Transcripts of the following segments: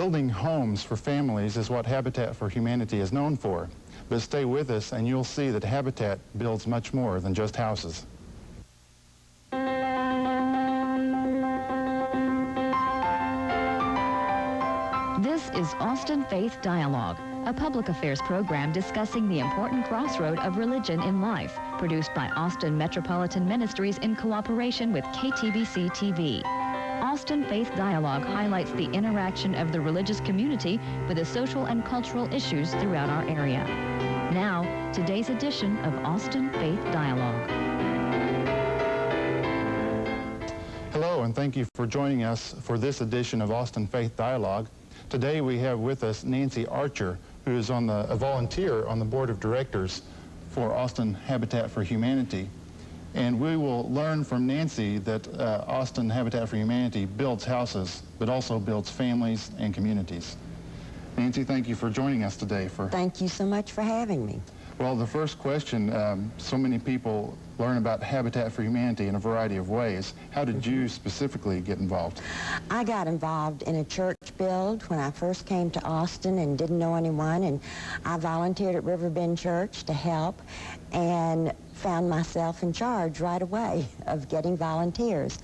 Building homes for families is what Habitat for Humanity is known for. But stay with us and you'll see that Habitat builds much more than just houses. This is Austin Faith Dialogue, a public affairs program discussing the important crossroad of religion in life, produced by Austin Metropolitan Ministries in cooperation with KTBC TV. Austin Faith Dialogue highlights the interaction of the religious community with the social and cultural issues throughout our area. Now, today's edition of Austin Faith Dialogue. Hello, and thank you for joining us for this edition of Austin Faith Dialogue. Today we have with us Nancy Archer, who is a volunteer on the board of directors for Austin Habitat for Humanity. And we will learn from Nancy that Austin Habitat for Humanity builds houses, but also builds families and communities. Nancy, thank you for joining us today. Thank you so much for having me. Well, the first question, so many people learn about Habitat for Humanity in a variety of ways. How did you specifically get involved? I got involved in a church build when I first came to Austin and didn't know anyone, and I volunteered at Riverbend Church to help and found myself in charge right away of getting volunteers.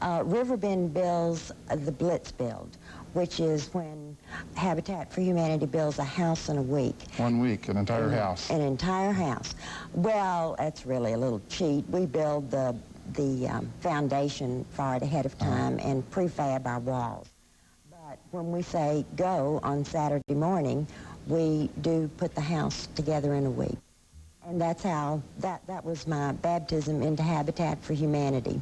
Riverbend builds the Blitz Build, which is when Habitat for Humanity builds a house in a week. 1 week, an entire house. An entire house. Well, that's really a little cheat. We build the foundation for it ahead of time and prefab our walls. But when we say go on Saturday morning, we do put the house together in a week. And that's how, that was my baptism into Habitat for Humanity.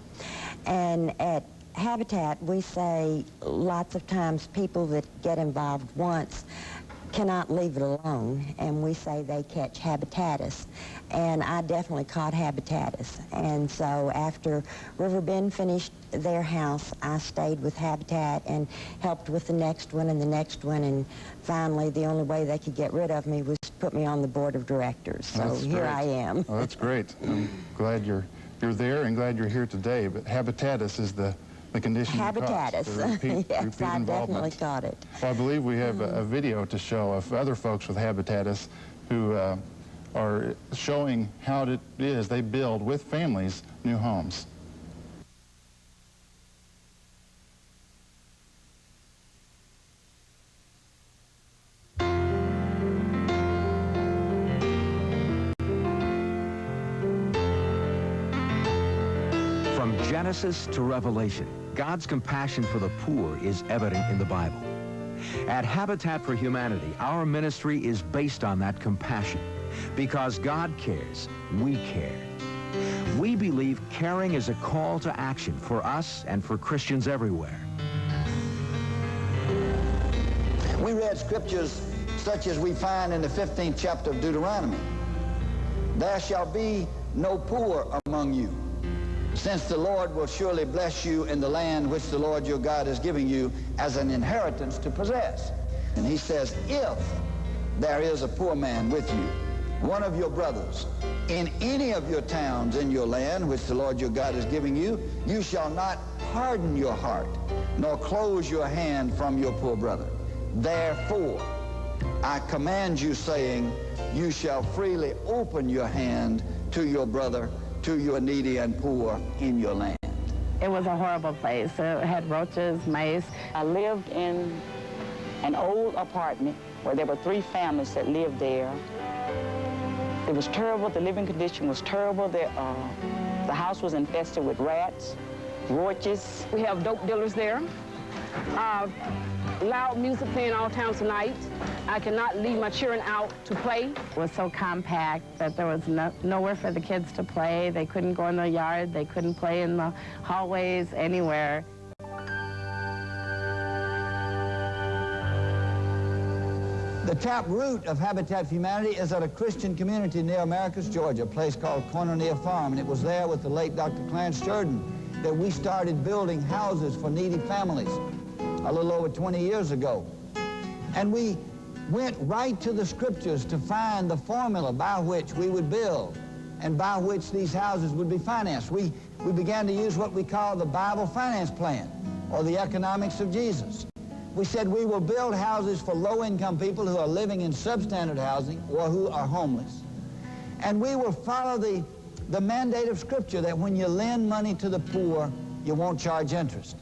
And at Habitat, we say lots of times people that get involved once cannot leave it alone, and we say they catch habitatus. And I definitely caught habitatus. And so after Riverbend finished their house, I stayed with Habitat and helped with the next one and the next one, and finally the only way they could get rid of me was to put me on the board of directors. So here I am. Oh, that's great. I'm glad you're there and glad you're here today. But habitatus is the condition habitatus. Yes, I definitely caught it. Well, I believe we have a video to show of other folks with habitatus who are showing how it is they build with families new homes. From Genesis to Revelation, God's compassion for the poor is evident in the Bible. At Habitat for Humanity, our ministry is based on that compassion. Because God cares, we care. We believe caring is a call to action for us and for Christians everywhere. We read scriptures such as we find in the 15th chapter of Deuteronomy. There shall be no poor among you, since the Lord will surely bless you in the land which the Lord your God is giving you as an inheritance to possess. And he says, if there is a poor man with you, one of your brothers, in any of your towns in your land which the Lord your God is giving you, you shall not harden your heart, nor close your hand from your poor brother. Therefore, I command you, saying, you shall freely open your hand to your brother, to your needy and poor in your land. It was a horrible place. It had roaches, mice. I lived in an old apartment where there were 3 families that lived there. It was terrible. The living condition was terrible. The house was infested with rats, roaches. We have dope dealers there. Loud music playing all times of night. I cannot leave my children out to play. It was so compact that there was nowhere for the kids to play. They couldn't go in the yard. They couldn't play in the hallways, anywhere. The tap root of Habitat for Humanity is at a Christian community near Americus, Georgia, a place called Cornelia Farm. And it was there with the late Dr. Clarence Jordan that we started building houses for needy families a little over 20 years ago. And we went right to the scriptures to find the formula by which we would build and by which these houses would be financed. We began to use what we call the Bible finance plan, or the economics of Jesus. We said we will build houses for low-income people who are living in substandard housing or who are homeless. And we will follow the mandate of Scripture that when you lend money to the poor, you won't charge interest.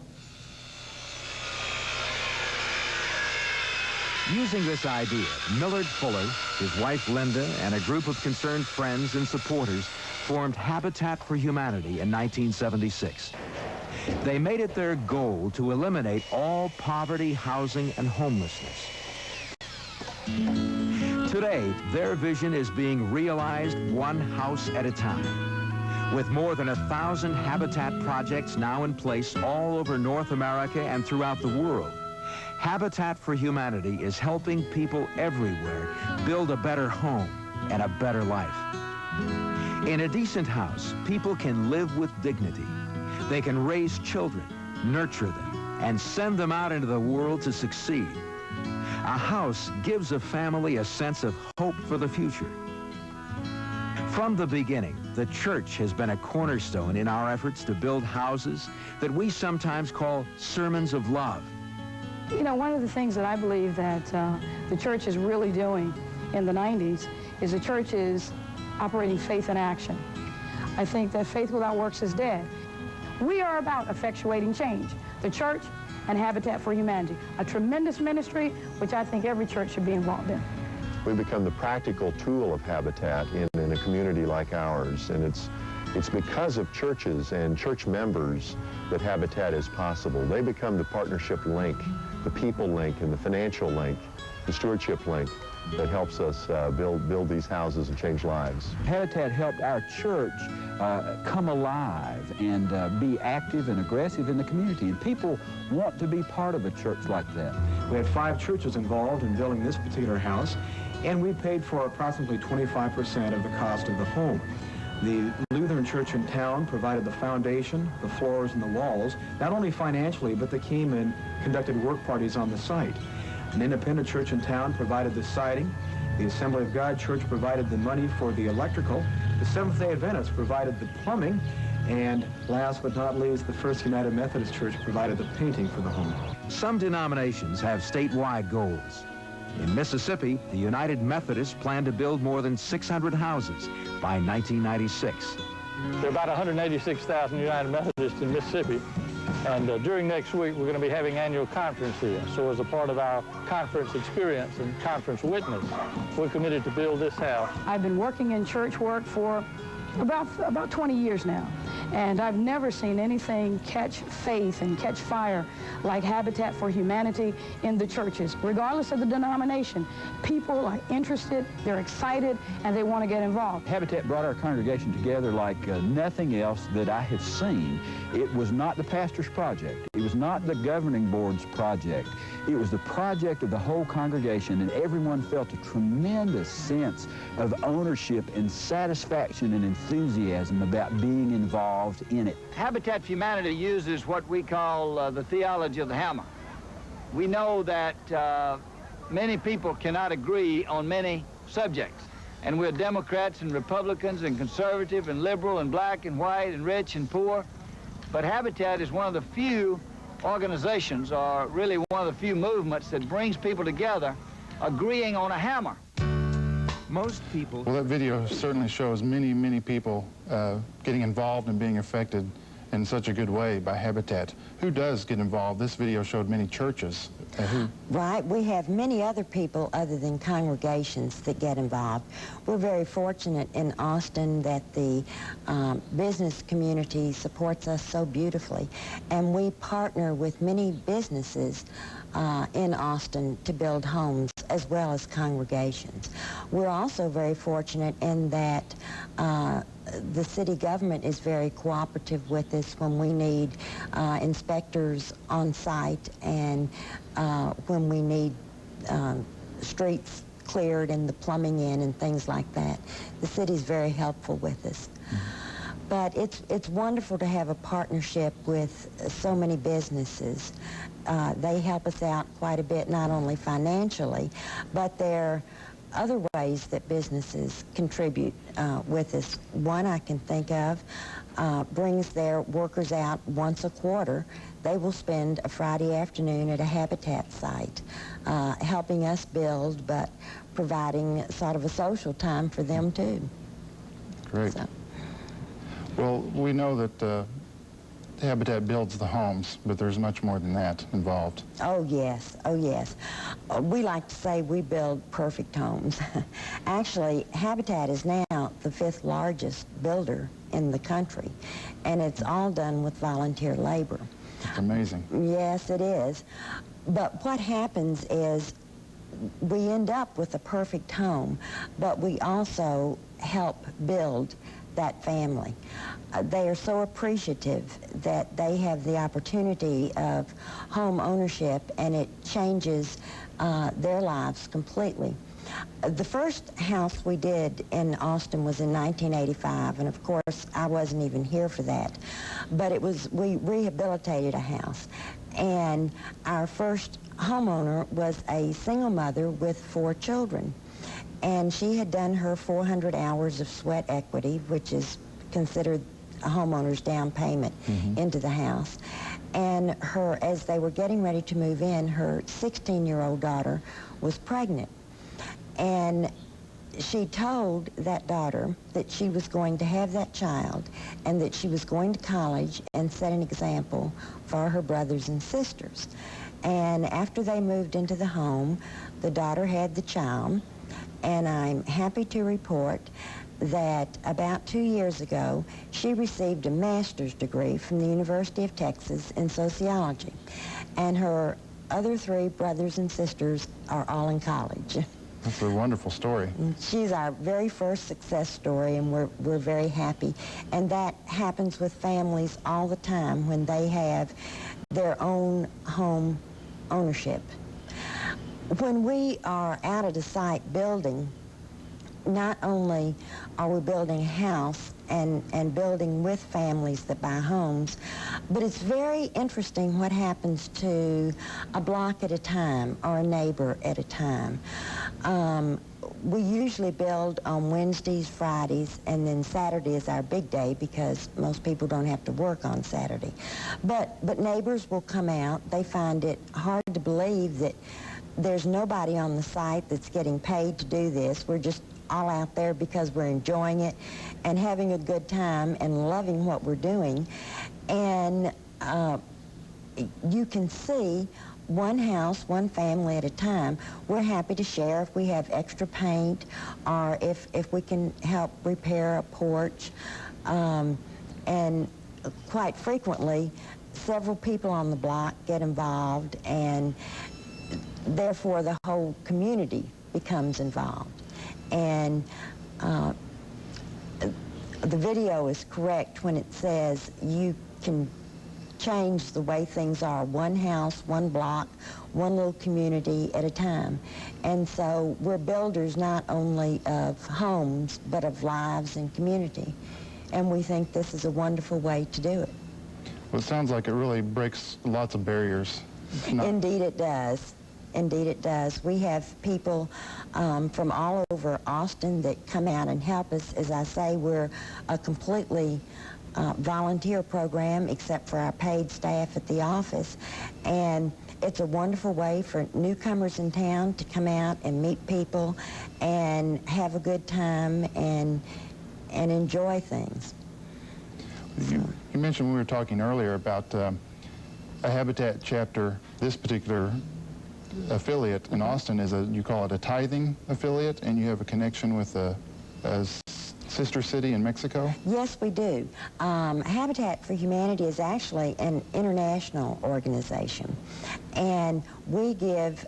Using this idea, Millard Fuller, his wife Linda, and a group of concerned friends and supporters formed Habitat for Humanity in 1976. They made it their goal to eliminate all poverty, housing, and homelessness. Today, their vision is being realized one house at a time. With more than 1,000 Habitat projects now in place all over North America and throughout the world, Habitat for Humanity is helping people everywhere build a better home and a better life. In a decent house, people can live with dignity. They can raise children, nurture them, and send them out into the world to succeed. A house gives a family a sense of hope for the future. From the beginning, the church has been a cornerstone in our efforts to build houses that we sometimes call sermons of love. You know, one of the things that I believe that the church is really doing in the 90s is the church is operating faith in action. I think that faith without works is dead. We are about effectuating change. The church and Habitat for Humanity, a tremendous ministry which I think every church should be involved in. We become the practical tool of Habitat in a community like ours, and it's because of churches and church members that Habitat is possible. They become the partnership link, the people link, and the financial link, the stewardship link that helps us build these houses and change lives. Habitat helped our church come alive and be active and aggressive in the community, and people want to be part of a church like that. We had 5 churches involved in building this particular house, and we paid for approximately 25% of the cost of the home. The Lutheran church in town provided the foundation, the floors, and the walls, not only financially, but they came and conducted work parties on the site. An independent church in town provided the siding. The Assembly of God Church provided the money for the electrical. The Seventh-day Adventists provided the plumbing. And last but not least, the First United Methodist Church provided the painting for the home. Some denominations have statewide goals. In Mississippi, the United Methodists plan to build more than 600 houses by 1996. There are about 186,000 United Methodists in Mississippi, and during next week we're going to be having annual conference here. So as a part of our conference experience and conference witness, we're committed to build this house. I've been working in church work for about 20 years now, and I've never seen anything catch faith and catch fire like Habitat for Humanity in the churches. Regardless of the denomination, people are interested, they're excited, and they want to get involved. Habitat brought our congregation together like nothing else that I have seen. It was not the pastor's project. It was not the governing board's project. It was the project of the whole congregation, and everyone felt a tremendous sense of ownership and satisfaction and enthusiasm about being involved in it. Habitat for Humanity uses what we call the theology of the hammer. We know that many people cannot agree on many subjects, and we're Democrats and Republicans and conservative and liberal and black and white and rich and poor, but Habitat is one of the few organizations, or really one of the few movements, that brings people together agreeing on a hammer. Most people... Well, that video certainly shows many, many people getting involved and being affected in such a good way by Habitat. Who does get involved? This video showed many churches. Right. We have many other people other than congregations that get involved. We're very fortunate in Austin that the business community supports us so beautifully, and we partner with many businesses in Austin to build homes as well as congregations. We're also very fortunate in that the city government is very cooperative with us when we need inspectors on site and when we need streets cleared and the plumbing in and things like that. The city's very helpful with us. But it's wonderful to have a partnership with so many businesses. They help us out quite a bit, not only financially, but there are other ways that businesses contribute with us. One I can think of brings their workers out once a quarter. they will spend a Friday afternoon at a Habitat site, helping us build, but providing sort of a social time for them too. Great. So. Well, we know that Habitat builds the homes, but there's much more than that involved. Oh, yes. Oh, yes. We like to say we build perfect homes. Actually, Habitat is now the 5th largest builder in the country, and it's all done with volunteer labor. It's amazing. Yes, it is. But what happens is we end up with a perfect home, but we also help build that family. They are so appreciative that they have the opportunity of home ownership, and it changes their lives completely. The first house we did in Austin was in 1985, and of course I wasn't even here for that. But we rehabilitated a house, and our first homeowner was a single mother with 4 children. And she had done her 400 hours of sweat equity, which is considered a homeowner's down payment into the house. And as they were getting ready to move in, her 16-year-old daughter was pregnant. And she told that daughter that she was going to have that child and that she was going to college and set an example for her brothers and sisters. And after they moved into the home, the daughter had the child. And I'm happy to report that about 2 years ago, she received a master's degree from the University of Texas in sociology. And her other 3 brothers and sisters are all in college. That's a wonderful story. She's our very first success story, and we're very happy. And that happens with families all the time when they have their own home ownership. When we are out at a site building, not only are we building a house and building with families that buy homes, but it's very interesting what happens to a block at a time or a neighbor at a time. We usually build on Wednesdays, Fridays, and then Saturday is our big day because most people don't have to work on Saturday. But neighbors will come out. They find it hard to believe that there's nobody on the site that's getting paid to do this. We're just all out there because we're enjoying it and having a good time and loving what we're doing. And you can see one house, one family at a time. We're happy to share if we have extra paint or if we can help repair a porch. And quite frequently, several people on the block get involved, and therefore the whole community becomes involved. And the video is correct when it says you can change the way things are, one house, one block, one little community at a time. And so we're builders not only of homes, but of lives and community. And we think this is a wonderful way to do it. Well, it sounds like it really breaks lots of barriers. Indeed it does. Indeed it does. We have people from all over Austin that come out and help us. As I say, we're a completely volunteer program except for our paid staff at the office. And it's a wonderful way for newcomers in town to come out and meet people and have a good time and enjoy things. You mentioned when we were talking earlier about a Habitat chapter. This particular affiliate in Austin is you call it a tithing affiliate, and you have a connection with a sister city in Mexico? Yes, we do. Habitat for Humanity is actually an international organization, and we give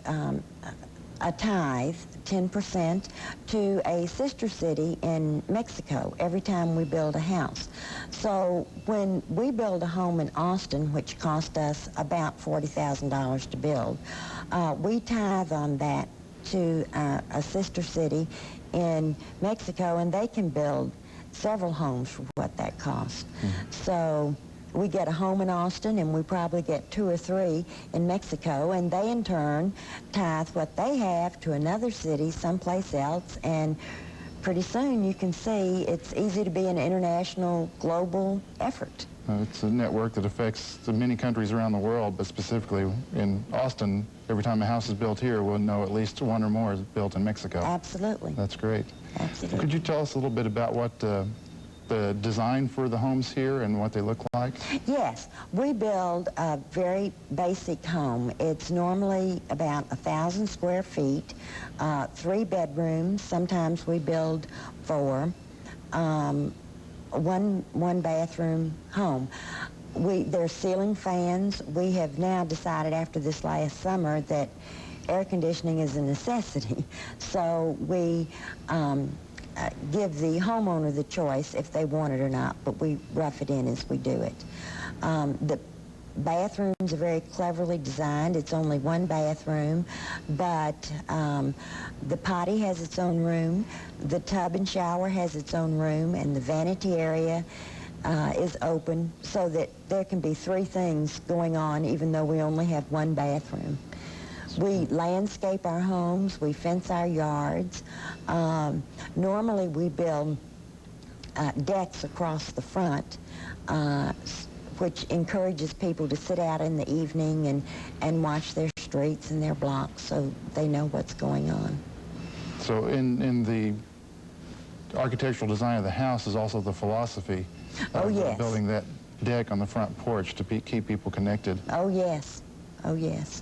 a tithe, 10%, to a sister city in Mexico every time we build a house. So when we build a home in Austin, which cost us about $40,000 to build, we tithe on that to a sister city in Mexico, and they can build several homes for what that costs. So we get a home in Austin, and we probably get 2 or 3 in Mexico, and they in turn tithe what they have to another city someplace else, and pretty soon you can see it's easy to be an international, global effort. It's a network that affects the many countries around the world, but specifically in Austin, every time a house is built here, we'll know at least one or more is built in Mexico. Absolutely. That's great. Absolutely. Could you tell us a little bit about what the design for the homes here and what they look like? Yes, we build a very basic home. It's normally about 1,000 square feet, 3 bedrooms. Sometimes we build 4. One bathroom home. There's ceiling fans. We have now decided after this last summer that air conditioning is a necessity. So we give the homeowner the choice if they want it or not, but we rough it in as we do it. The bathrooms are very cleverly designed. It's only 1 bathroom, but the potty has its own room, the tub and shower has its own room, and the vanity area is open so that there can be 3 things going on even though we only have 1 bathroom. We landscape our homes, we fence our yards. Normally we build decks across the front, which encourages people to sit out in the evening and watch their streets and their blocks so they know what's going on. So in the architectural design of the house is also the philosophy of building that deck on the front porch to keep people connected. Oh, yes. Oh, yes.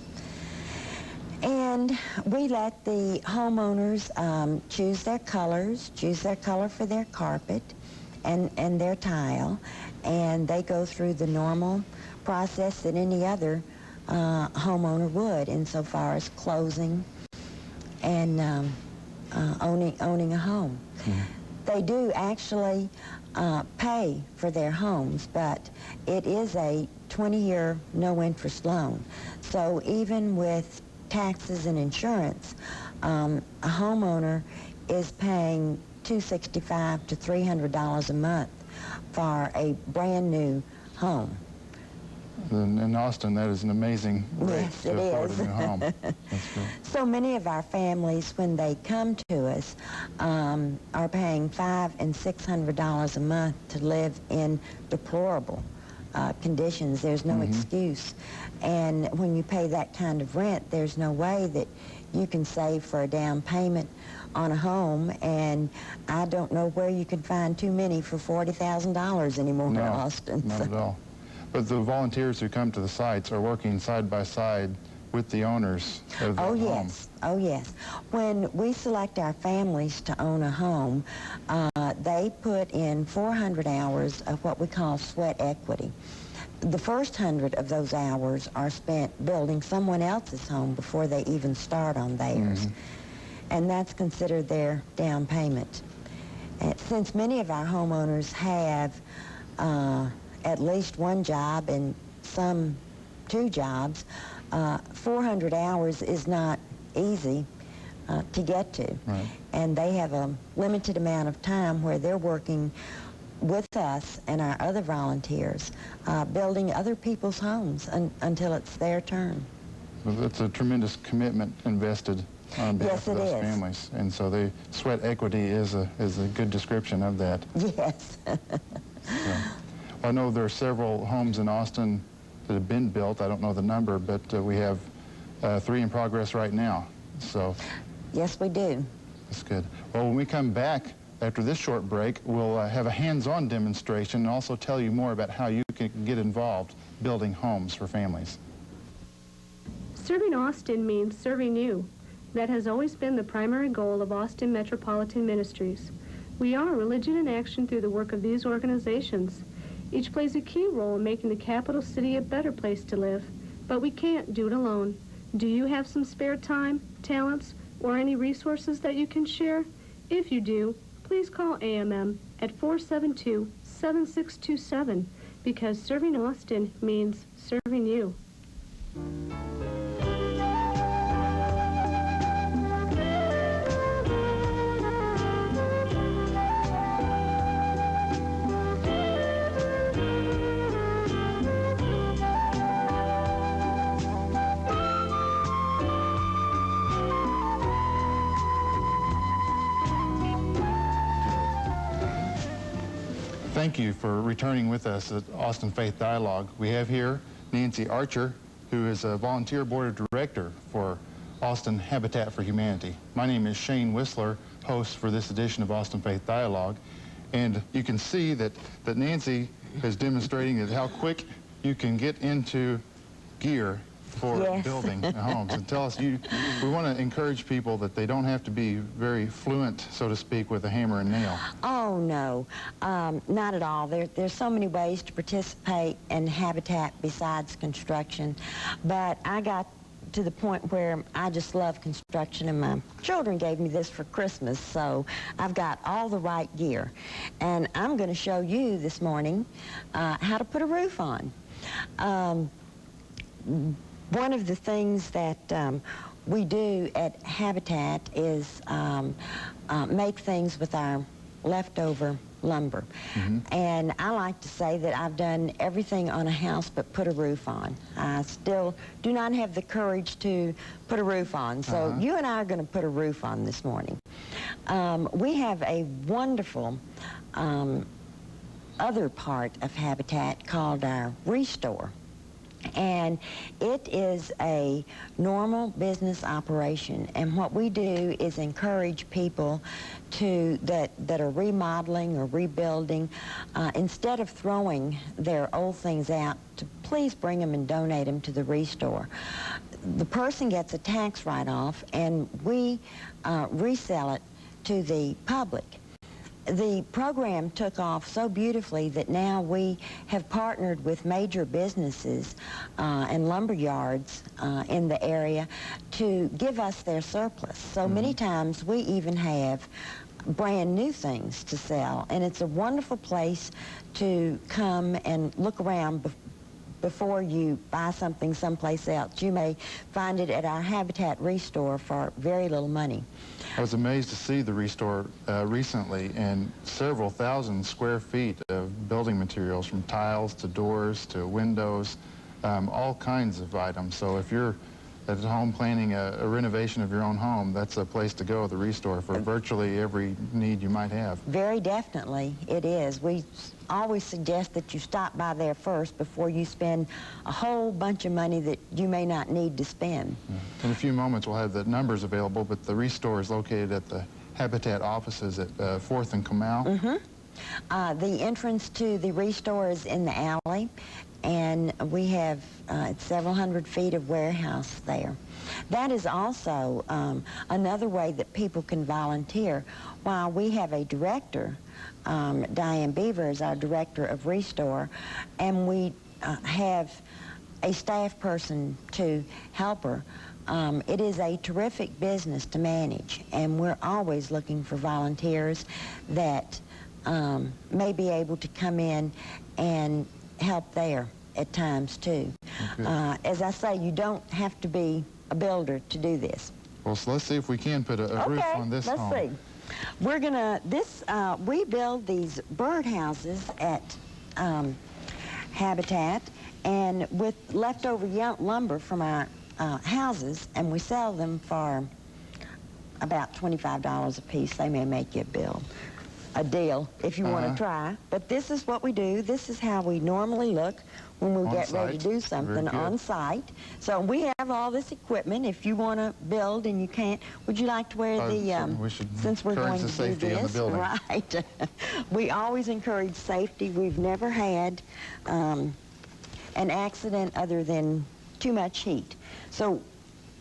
And we let the homeowners choose their colors, choose their color for their carpet and their tile, and they go through the normal process that any other homeowner would insofar as closing and owning a home. Mm-hmm. They do actually pay for their homes, but it is a 20-year no-interest loan. So even with taxes and insurance, a homeowner is paying $265 to $300 a month for a brand new home. In Austin, that is an amazing rate to afford a new home. That's good. So many of our families, when they come to us, are paying $500 and $600 a month to live in deplorable conditions. There's no excuse. And when you pay that kind of rent, there's no way that you can save for a down payment on a home, and I don't know where you can find too many for $40,000 anymore in Austin. Not at all. But the volunteers who come to the sites are working side by side with the owners of the home. Yes. Oh, yes. When we select our families to own a home, they put in 400 hours of what we call sweat equity. The first 100 of those hours are spent building someone else's home before they even start on theirs. And that's considered their down payment. Since many of our homeowners have at least 1 job and some 2 jobs, 400 hours is not easy to get to. Right. And they have a limited amount of time where they're working with us and our other volunteers, building other people's homes until it's their turn. Well, that's a tremendous commitment invested on behalf of those families. And so the sweat equity is a good description of that. Yes. I know there are several homes in Austin that have been built. I don't know the number, but we have 3 in progress right now. So yes, we do. That's good. Well, when we come back after this short break, we'll have a hands-on demonstration and also tell you more about how you can get involved building homes for families. Serving Austin means serving you. That has always been the primary goal of Austin Metropolitan Ministries. We are religion in action through the work of these organizations. Each plays a key role in making the capital city a better place to live, but we can't do it alone. Do you have some spare time, talents, or any resources that you can share? If you do, please call AMM at 472-7627, because serving Austin means serving you. thank you for returning with us at Austin Faith Dialogue. We have here Nancy Archer, who is a volunteer board of director for Austin Habitat for Humanity. My name is Shane Whistler, host for this edition of Austin Faith Dialogue. And you can see that Nancy is demonstrating that how quick you can get into gear for building homes. And tell us, we want to encourage people that they don't have to be very fluent, so to speak, with a hammer and nail. Oh, no, not at all. There's so many ways to participate in habitat besides construction. But I got to the point where I just love construction, and my children gave me this for Christmas, so I've got all the right gear. And I'm going to show you this morning how to put a roof on. One of the things that we do at Habitat is make things with our leftover lumber. And I like to say that I've done everything on a house but put a roof on. I still do not have the courage to put a roof on. So you and I are going to put a roof on this morning. We have a wonderful other part of Habitat called our Restore. And it is a normal business operation, and what we do is encourage people that are remodeling or rebuilding, instead of throwing their old things out, to please bring them and donate them to the Restore. The person gets a tax write-off, and we resell it to the public. The program took off so beautifully that now we have partnered with major businesses and lumber yards in the area to give us their surplus. So many times we even have brand new things to sell, and it's a wonderful place to come and look around before you buy something someplace else. You may find it at our Habitat Restore for very little money. I was amazed to see the Restore recently, and several thousand square feet of building materials, from tiles to doors to windows, all kinds of items. So if you're at home planning a renovation of your own home, that's a place to go, the Restore, for virtually every need you might have. Very definitely, it is. We always suggest that you stop by there first before you spend a whole bunch of money that you may not need to spend. In a few moments we'll have the numbers available, but the Restore is located at the Habitat offices at 4th and Comal. The entrance to the Restore is in the alley, and we have several hundred feet of warehouse there. That is also another way that people can volunteer. While we have a director, Diane Beaver is our director of Restore, and we have a staff person to help her. It is a terrific business to manage, and we're always looking for volunteers that may be able to come in and help there at times too. As I say, you don't have to be a builder to do this. Well, so let's see if we can put a roof on this home. Let's see. We're gonna, we build these bird houses at Habitat, and with leftover lumber from our houses, and we sell them for about $25 a piece. They may make you a deal if you want to try. But this is what we do. This is how we normally look when we get ready to do something on site. So we have all this equipment. If you want to build and you can't, would you like to wear since we're going to do this? Right. We always encourage safety. We've never had an accident other than too much heat. So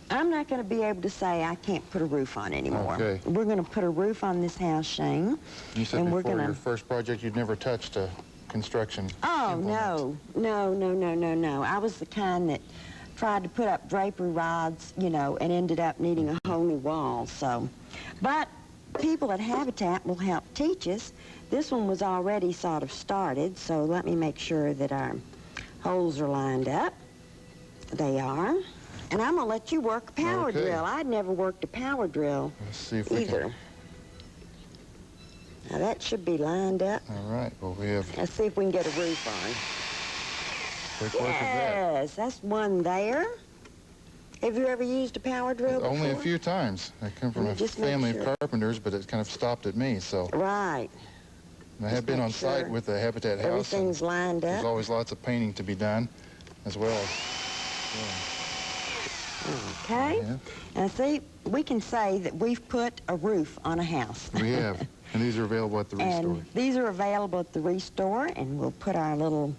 I'm not going to be able to say I can't put a roof on anymore. Okay. We're going to put a roof on this house, Shane. You said before your first project you'd never touched a construction implement. No. I was the kind that tried to put up drapery rods, you know, and ended up needing a whole new wall, so. But people at Habitat will help teach us. This one was already sort of started, so let me make sure that our holes are lined up. They are. And I'm going to let you work a power drill. I'd never worked a power drill either. Now that should be lined up. All right. Well, we have... Let's see if we can get a roof on. Yes, that's one there. Have you ever used a power drill before? Only a few times. I come from a family of carpenters, but it kind of stopped at me, so... Right. I have been on site with the Habitat House. Everything's lined There's up. always lots of painting to be done, as well as... Okay. Yeah. And see, we can say that we've put a roof on a house. We have. And these are available at the Restore. And these are available at the Restore, and we'll put our little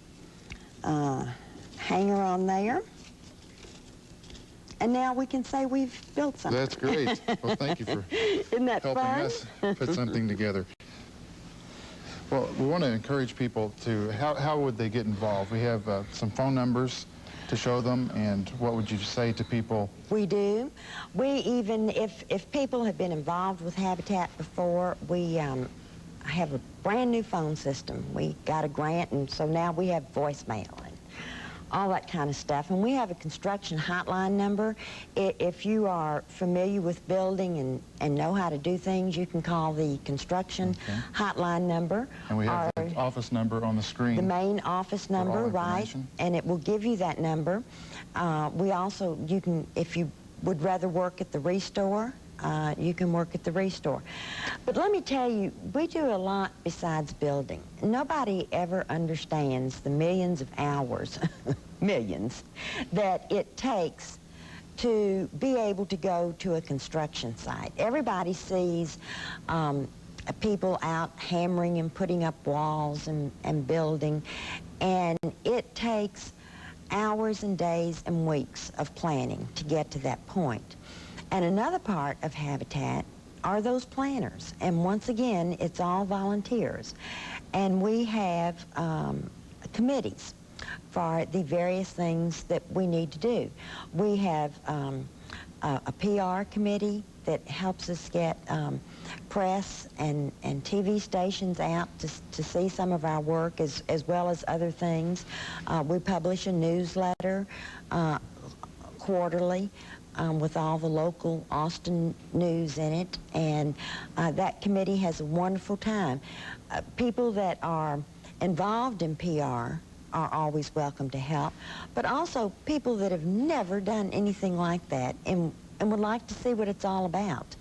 hanger on there. And now we can say we've built something. That's great. Well, thank you for Isn't that helping fun? us put something together. Well, we want to encourage people to, how would they get involved? We have some phone numbers to show them, and what would you say to people? We do. We even, if people have been involved with Habitat before, we have a brand new phone system. We got a grant, and so now we have voicemail and all that kind of stuff. And we have a construction hotline number. If you are familiar with building and know how to do things, you can call the construction hotline number. And we have the office number on the screen. The main office number, right, and it will give you that number. We also, you can, if you would rather work at the Restore, you can work at the Restore. But let me tell you, we do a lot besides building. Nobody ever understands the millions of hours, millions, that it takes to be able to go to a construction site. Everybody sees people out hammering and putting up walls and building, and it takes hours and days and weeks of planning to get to that point. And another part of Habitat are those planners. And once again, it's all volunteers. And we have committees for the various things that we need to do. We have a PR committee that helps us get press and TV stations out to see some of our work as well as other things. We publish a newsletter quarterly with all the local Austin news in it, and that committee has a wonderful time. People that are involved in PR are always welcome to help, but also people that have never done anything like that and would like to see what it's all about.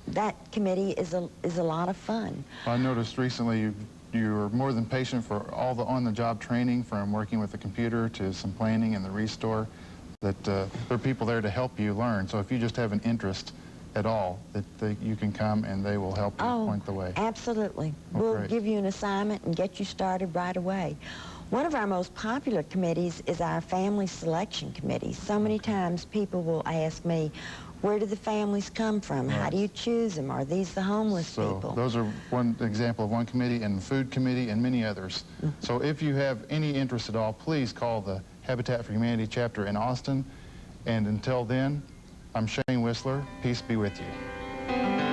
That committee is a lot of fun. I noticed recently you were more than patient for all the on-the-job training, from working with the computer to some planning and the Restore, that there are people there to help you learn. So if you just have an interest at all, that you can come and they will help you point the way. Absolutely. Oh, We'll give you an assignment and get you started right away. One of our most popular committees is our family selection committee. So many times people will ask me, where do the families come from? How do you choose them? Are these the homeless people? Those are one example of one committee, and the food committee and many others. So if you have any interest at all, please call the Habitat for Humanity chapter in Austin. And until then, I'm Shane Whistler. Peace be with you.